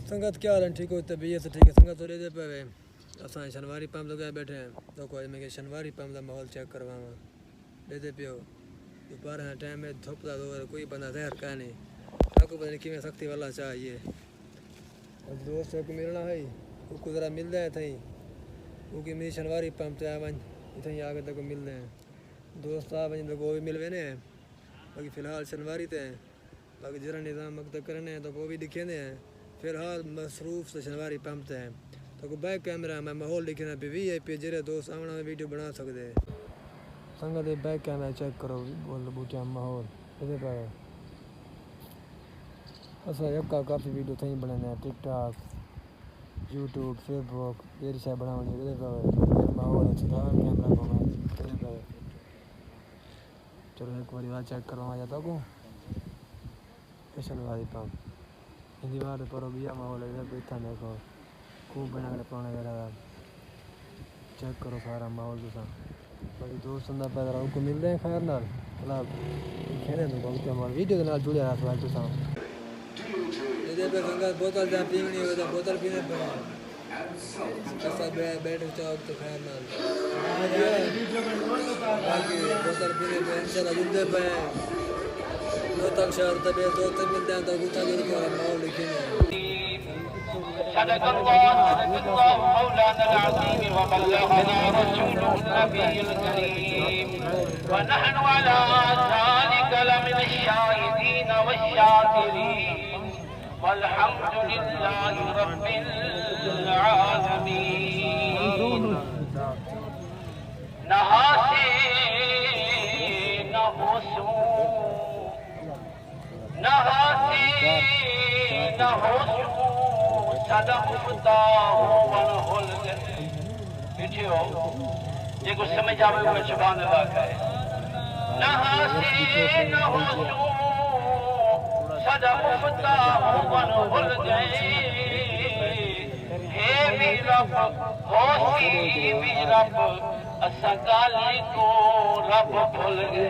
संगत क्या हाल है? ठीक हो? तबीयत से ठीक है? संगत हो दे पे असां शनवारी पंप लगा बैठे हैं तो कोई मैं शनवारी पंप का माहौल चेक करवावा दे पियो दोपहर का टाइम है धूप का दौर कोई बंदा जहर का नहीं आपको पता नहीं किमें सख्ती वाला चाहिए और दोस्त को मिलना है उसको ज़रा मिल जाए थी क्योंकि मेरी शनवारी पंप से आ वन इतनी आगे तक मिलते हैं दोस्त आ वन तो वो भी मिलवे ने बाकी फ़िलहाल शनवारी ते हैं बाकी जरा निज़ाम वक्त करने हैं तो वो भी दिखे हैं फ़िलहाल मसरूफ़ से शनवारी पंप से हैं तो बैक कैमरा में माहौल लिखना पे भी है पे जरे दोस्त आना वीडियो बना सकते हैं संगत बैक कैमरा चेक करो बोल बूटिया माहौल ये पे असा यक्का काफ़ी वीडियो थी बनाने टिकटॉक यूट्यूब फेसबुक ये शायद बनाने ये पे माहौल अच्छा कैमरा को मैं चलो एक बार बात चेक करवा जाता को शनवारी पंप हिंदी बार पर भी माहौल है बैठा देखो खूब बना के पाने वगैरह चेक करो सारा माहौल के साथ बाकी दोस्त अंदर पैदा को मिल रहे हैं खैर नाल मतलब खेने तो बहुत हमारा वीडियो के नाल जुड़े रहा सवाल तो साथ इधर पे संगत बोतल जहाँ पीनी हो तो बोतल पीने पे ऐसा बैठ चौक तो खैर नाल बाकी बोतल पीने पे इंशाल्लाह जुड़े पे दो तक शहर तबे दो तक मिलते हैं तो गुता जो माहौल लिखेंगे صدق الله مولانا العظيم وبلغنا رسوله النبي الكريم ونحن على ذلك لمن الشاهدين والشاكرين والحمد لله رب العالمين نهاسي نهوسو نهاسي نهوسو صدق فتاہ ون ہل گئے بیٹھیو یہ کچھ سمجھ آوے ہوئے سبحان اللہ کہے نہ ہاسے نہ ہوسو صدق فتاہ ون ہل گئے ہے بھی رب ہوسی بھی رب اسا گالی کو رب بھول گئے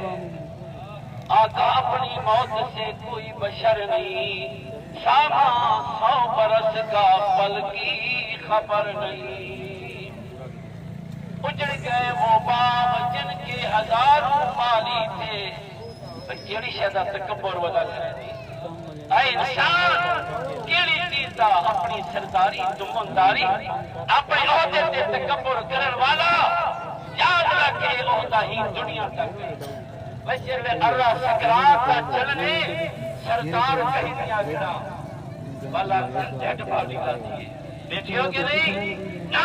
آقا اپنی موت سے کوئی بشر نہیں ساما 100 برس کا پل کی خبر نہیں اجڑ گئے وہ باغ جن کے ہزاروں مالی تھے جڑی شہدہ تکبر ودا کرے دی اے انسان کیڑی چیز دا اپنی سرداری دمنداری اپنے عہدے تے تکبر کرن والا یاد رکھے عہدہ ہی دنیا تک ویسے اللہ سکرات کا چلنے سرکار کہیں دیا گیا والا جھٹ پالی کا دیئے بیٹھیوں کے نہیں نہ